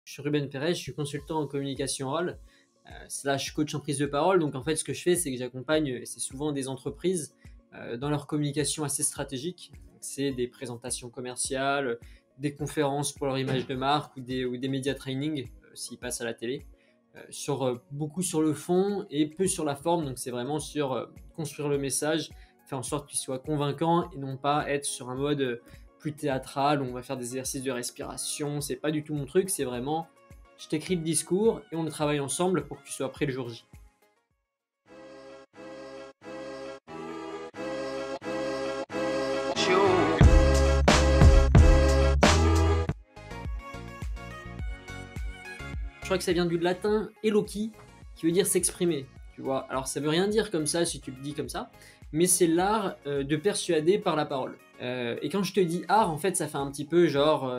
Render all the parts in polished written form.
Je suis Ruben Perez, je suis consultant en communication orale, slash coach en prise de parole. Donc en fait, ce que je fais, c'est que j'accompagne, c'est souvent des entreprises dans leur communication assez stratégique. C'est des présentations commerciales, des conférences pour leur image de marque ou des médias training s'ils passent à la télé. Beaucoup sur le fond et peu sur la forme. Donc c'est vraiment sur construire le message, faire en sorte qu'il soit convaincant et non pas être sur un mode plus théâtral où on va faire des exercices de respiration. C'est pas du tout mon truc, c'est vraiment je t'écris le discours et on le travaille ensemble pour que tu sois prêt le jour J. Je crois que ça vient du latin eloqui, qui veut dire s'exprimer, tu vois. Alors ça veut rien dire comme ça si tu le dis comme ça, mais c'est l'art de persuader par la parole. Et quand je te dis art, en fait, ça fait un petit peu genre,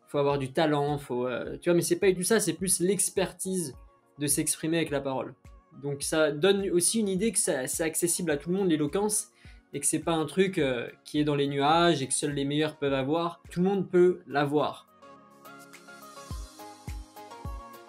faut avoir du talent, tu vois, mais c'est pas du tout ça, c'est plus l'expertise de s'exprimer avec la parole. Donc ça donne aussi une idée que c'est accessible à tout le monde, l'éloquence, et que c'est pas un truc qui est dans les nuages et que seuls les meilleurs peuvent avoir. Tout le monde peut l'avoir.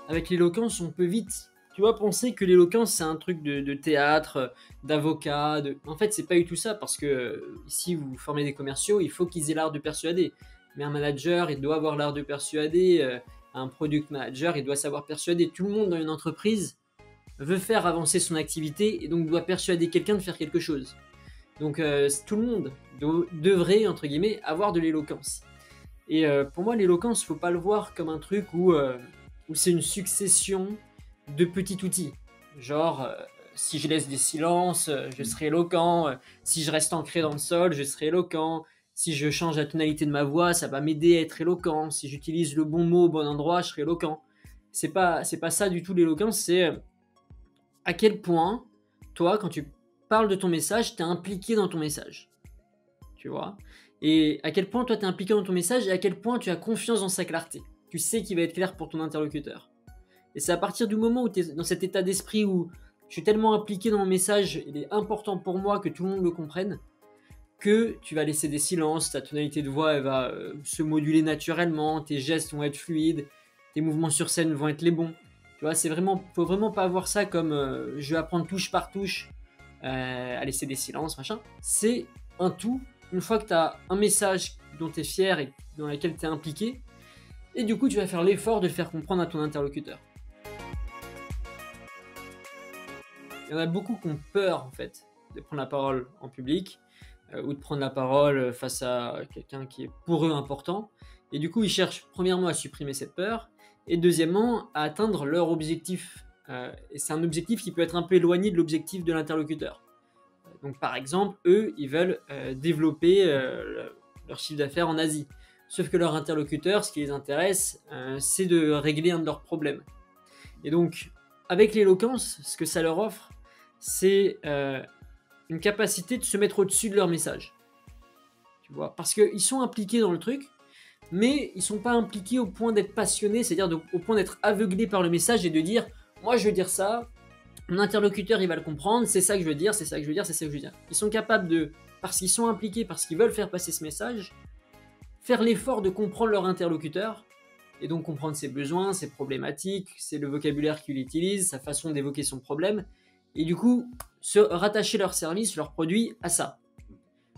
Avec l'éloquence, on peut vite, tu vois, penser que l'éloquence, c'est un truc de théâtre, d'avocat. En fait, c'est pas du tout ça, parce que ici, vous formez des commerciaux, il faut qu'ils aient l'art de persuader. Mais un manager, il doit avoir l'art de persuader. Un product manager, il doit savoir persuader. Tout le monde dans une entreprise veut faire avancer son activité et donc doit persuader quelqu'un de faire quelque chose. Donc, tout le monde devrait, entre guillemets, avoir de l'éloquence. Et pour moi, l'éloquence, faut pas le voir comme un truc où c'est une succession de petits outils. Genre, si je laisse des silences, je serai éloquent. Si je reste ancré dans le sol, je serai éloquent. Si je change la tonalité de ma voix, ça va m'aider à être éloquent. Si j'utilise le bon mot au bon endroit, je serai éloquent. C'est pas ça du tout l'éloquence, c'est à quel point, toi, quand tu parles de ton message, t'es impliqué dans ton message. Tu vois ? Et à quel point, toi, t'es impliqué dans ton message et à quel point tu as confiance dans sa clarté. Tu sais qu'il va être clair pour ton interlocuteur. Et c'est à partir du moment où tu es dans cet état d'esprit où je suis tellement impliqué dans mon message, il est important pour moi que tout le monde le comprenne, que tu vas laisser des silences, ta tonalité de voix elle va se moduler naturellement, tes gestes vont être fluides, tes mouvements sur scène vont être les bons. Tu vois, faut vraiment pas voir ça comme je vais apprendre touche par touche à laisser des silences, machin. C'est un tout. Une fois que tu as un message dont tu es fier et dans lequel tu es impliqué, et du coup, tu vas faire l'effort de le faire comprendre à ton interlocuteur. Il y en a beaucoup qui ont peur, en fait, de prendre la parole en public ou de prendre la parole face à quelqu'un qui est pour eux important. Et du coup, ils cherchent premièrement à supprimer cette peur et deuxièmement à atteindre leur objectif. Et c'est un objectif qui peut être un peu éloigné de l'objectif de l'interlocuteur. Donc, par exemple, eux, ils veulent développer leur chiffre d'affaires en Asie. Sauf que leur interlocuteur, ce qui les intéresse, c'est de régler un de leurs problèmes. Et donc, avec l'éloquence, ce que ça leur offre, c'est une capacité de se mettre au-dessus de leur message. Tu vois ? Parce qu'ils sont impliqués dans le truc, mais ils ne sont pas impliqués au point d'être passionnés, c'est-à-dire au point d'être aveuglés par le message et de dire « moi, je veux dire ça, mon interlocuteur, il va le comprendre, c'est ça que je veux dire, c'est ça que je veux dire, c'est ça que je veux dire. » Ils sont capables de, parce qu'ils sont impliqués, parce qu'ils veulent faire passer ce message, faire l'effort de comprendre leur interlocuteur et donc comprendre ses besoins, ses problématiques, c'est le vocabulaire qu'il utilise, sa façon d'évoquer son problème et du coup se rattacher leur service, leur produit à ça.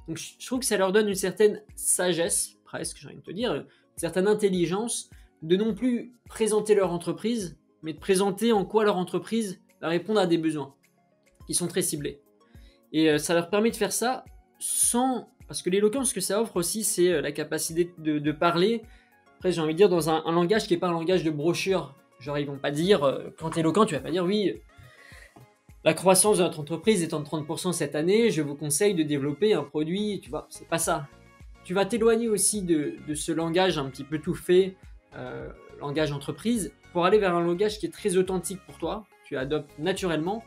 Donc je trouve que ça leur donne une certaine sagesse, presque j'ai envie de te dire, une certaine intelligence de non plus présenter leur entreprise, mais de présenter en quoi leur entreprise va répondre à des besoins qui sont très ciblés. Et ça leur permet de faire ça sans... Parce que l'éloquence, ce que ça offre aussi, c'est la capacité de parler, après j'ai envie de dire, dans un langage qui n'est pas un langage de brochure. Genre ils vont pas dire, quand tu es éloquent, tu vas pas dire oui, la croissance de notre entreprise étant de 30% cette année, je vous conseille de développer un produit, tu vois, c'est pas ça. Tu vas t'éloigner aussi de ce langage un petit peu tout fait, langage entreprise, pour aller vers un langage qui est très authentique pour toi, tu adoptes naturellement,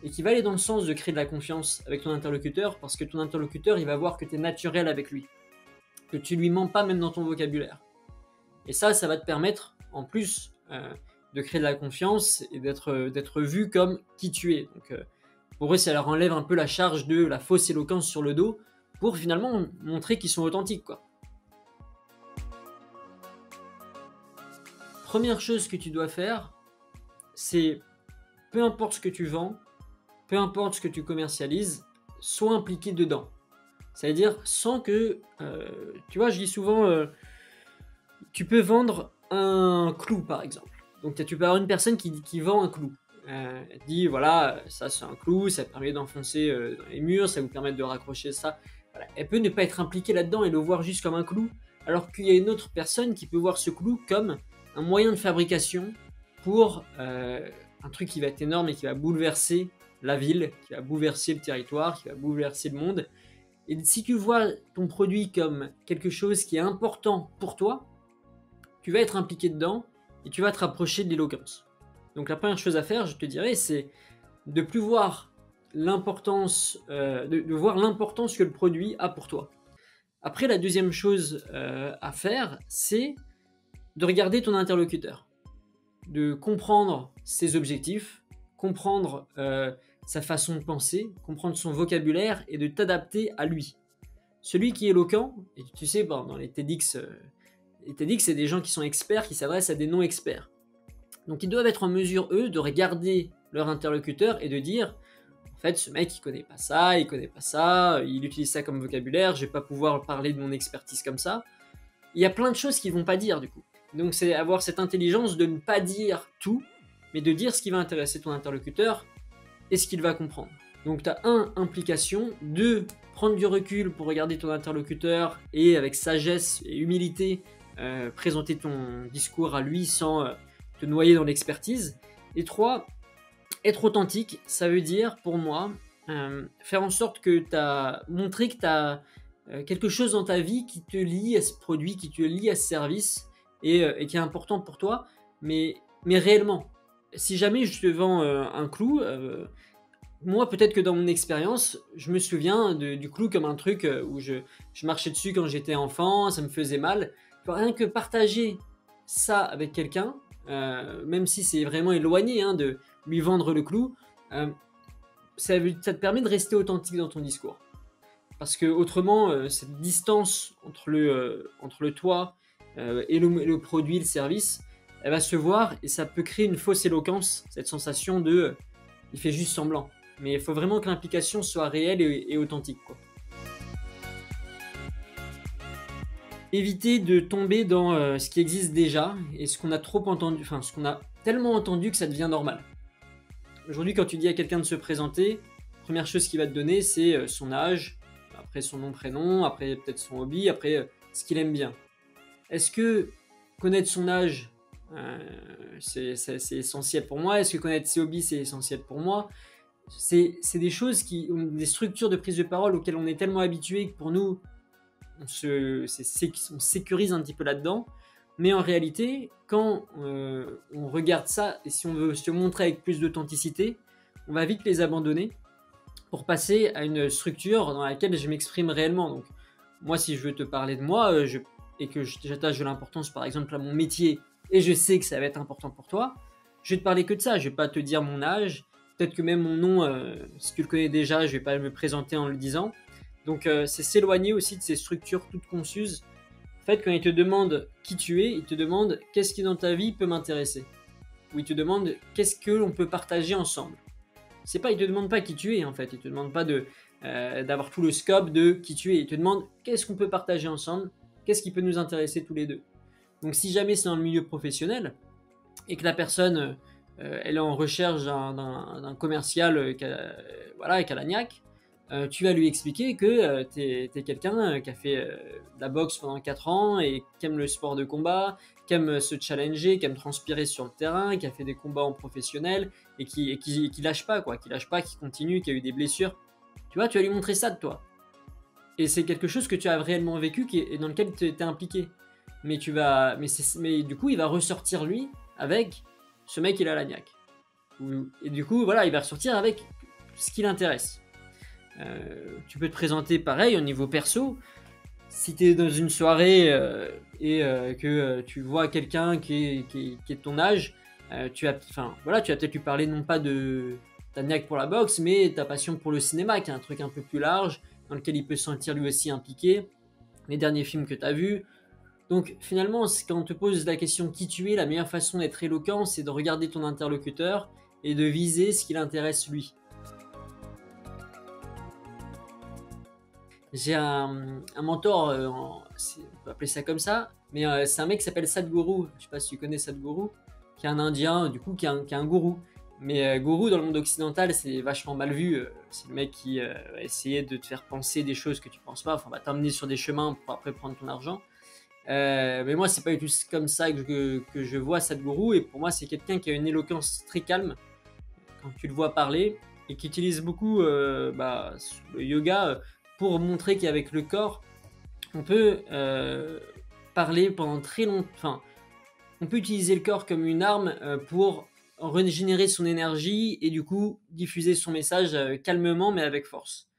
et qui va aller dans le sens de créer de la confiance avec ton interlocuteur, parce que ton interlocuteur, il va voir que tu es naturel avec lui, que tu lui mens pas même dans ton vocabulaire. Et ça va te permettre, en plus, de créer de la confiance et d'être vu comme qui tu es. Donc, pour eux, ça leur enlève un peu la charge de la fausse éloquence sur le dos, pour finalement montrer qu'ils sont authentiques, quoi. première chose que tu dois faire, c'est peu importe ce que tu vends, peu importe ce que tu commercialises, sois impliqué dedans. C'est-à-dire sans que, tu vois, je dis souvent, tu peux vendre un clou par exemple. Donc tu peux avoir une personne qui vend un clou. Elle dit voilà, ça c'est un clou, ça permet d'enfoncer dans les murs, ça vous permet de raccrocher ça. Voilà. Elle peut ne pas être impliquée là-dedans et le voir juste comme un clou, alors qu'il y a une autre personne qui peut voir ce clou comme un moyen de fabrication pour un truc qui va être énorme et qui va bouleverser la ville, qui va bouleverser le territoire, qui va bouleverser le monde. Et si tu vois ton produit comme quelque chose qui est important pour toi, tu vas être impliqué dedans et tu vas te rapprocher de l'éloquence. Donc la première chose à faire, je te dirais, c'est de plus voir l'importance, de voir l'importance que le produit a pour toi. Après, la deuxième chose à faire, c'est de regarder ton interlocuteur, de comprendre ses objectifs, comprendre sa façon de penser, comprendre son vocabulaire et de t'adapter à lui. Celui qui est éloquent, et tu sais, dans les TEDx, c'est des gens qui sont experts, qui s'adressent à des non-experts. Donc ils doivent être en mesure, eux, de regarder leur interlocuteur et de dire en fait, ce mec, il connaît pas ça, il utilise ça comme vocabulaire, je vais pas pouvoir parler de mon expertise comme ça. Il y a plein de choses qu'ils vont pas dire, du coup. Donc c'est avoir cette intelligence de ne pas dire tout, mais de dire ce qui va intéresser ton interlocuteur et ce qu'il va comprendre. Donc tu as implication, 2, prendre du recul pour regarder ton interlocuteur et avec sagesse et humilité, présenter ton discours à lui sans te noyer dans l'expertise. Et 3, être authentique, ça veut dire pour moi faire en sorte que tu as montré que tu as quelque chose dans ta vie qui te lie à ce produit, qui te lie à ce service et qui est important pour toi, mais réellement. Si jamais je te vends un clou, moi peut-être que dans mon expérience, je me souviens du clou comme un truc où je marchais dessus quand j'étais enfant, ça me faisait mal. Rien que partager ça avec quelqu'un, même si c'est vraiment éloigné de lui vendre le clou, ça te permet de rester authentique dans ton discours. Parce que autrement, cette distance entre le toi et le produit, le service, elle va se voir et ça peut créer une fausse éloquence, cette sensation de il fait juste semblant. Mais il faut vraiment que l'implication soit réelle et authentique, quoi. Éviter de tomber dans ce qui existe déjà et ce qu'on a trop entendu, enfin ce qu'on a tellement entendu que ça devient normal. Aujourd'hui, quand tu dis à quelqu'un de se présenter, la première chose qu'il va te donner, c'est son âge, après son nom, prénom, après peut-être son hobby, après ce qu'il aime bien. Est-ce que connaître son âge, c'est essentiel pour moi? Est-ce que connaître ses hobbies, c'est essentiel pour moi? C'est des choses des structures de prise de parole auxquelles on est tellement habitué que pour nous, on sécurise un petit peu là-dedans. Mais en réalité, quand on regarde ça, et si on veut se montrer avec plus d'authenticité, on va vite les abandonner pour passer à une structure dans laquelle je m'exprime réellement. Donc, moi, si je veux te parler de moi et que j'attache de l'importance, par exemple, à mon métier, et je sais que ça va être important pour toi, je vais te parler que de ça. Je vais pas te dire mon âge, peut-être que même mon nom, si tu le connais déjà, je vais pas me présenter en le disant. Donc, c'est s'éloigner aussi de ces structures toutes confuses. En fait, quand il te demande qui tu es, il te demande qu'est-ce qui dans ta vie peut m'intéresser. Ou il te demande qu'est-ce que l'on peut partager ensemble. Il te demande pas qui tu es en fait, il te demande pas d'avoir tout le scope de qui tu es, il te demande qu'est-ce qu'on peut partager ensemble, qu'est-ce qui peut nous intéresser tous les deux. Donc si jamais c'est dans le milieu professionnel et que la personne elle est en recherche d'un commercial qui a la niaque, tu vas lui expliquer que tu es quelqu'un qui a fait de la boxe pendant 4 ans et qui aime le sport de combat, qui aime se challenger, qui aime transpirer sur le terrain, qui a fait des combats en professionnel et qui lâche pas, quoi, qui continue, qui a eu des blessures. Tu vois, tu vas lui montrer ça de toi. Et c'est quelque chose que tu as réellement vécu et dans lequel tu es impliqué. Mais du coup, il va ressortir lui avec ce mec, il a la niaque. Et du coup, voilà, il va ressortir avec ce qui l'intéresse. Tu peux te présenter pareil au niveau perso. Si tu es dans une soirée que tu vois quelqu'un qui est de ton âge, tu vas peut-être lui parler non pas de ta niaque pour la boxe, mais ta passion pour le cinéma, qui est un truc un peu plus large, dans lequel il peut se sentir lui aussi impliqué. Les derniers films que tu as vus, Donc finalement, quand on te pose la question qui tu es, la meilleure façon d'être éloquent, c'est de regarder ton interlocuteur et de viser ce qui l'intéresse lui. J'ai un mentor, on peut appeler ça comme ça, mais c'est un mec qui s'appelle Sadhguru. Je sais pas si tu connais Sadhguru, qui est un Indien, du coup, qui est un gourou. Mais gourou dans le monde occidental, c'est vachement mal vu. C'est le mec qui va essayer de te faire penser des choses que tu penses pas, enfin, va t'emmener sur des chemins pour après prendre ton argent. Mais moi, c'est pas du tout comme ça que je vois Sadhguru. Et pour moi, c'est quelqu'un qui a une éloquence très calme quand tu le vois parler et qui utilise beaucoup le yoga pour montrer qu'avec le corps, on peut parler pendant très longtemps. Enfin, on peut utiliser le corps comme une arme pour régénérer son énergie et du coup diffuser son message calmement mais avec force.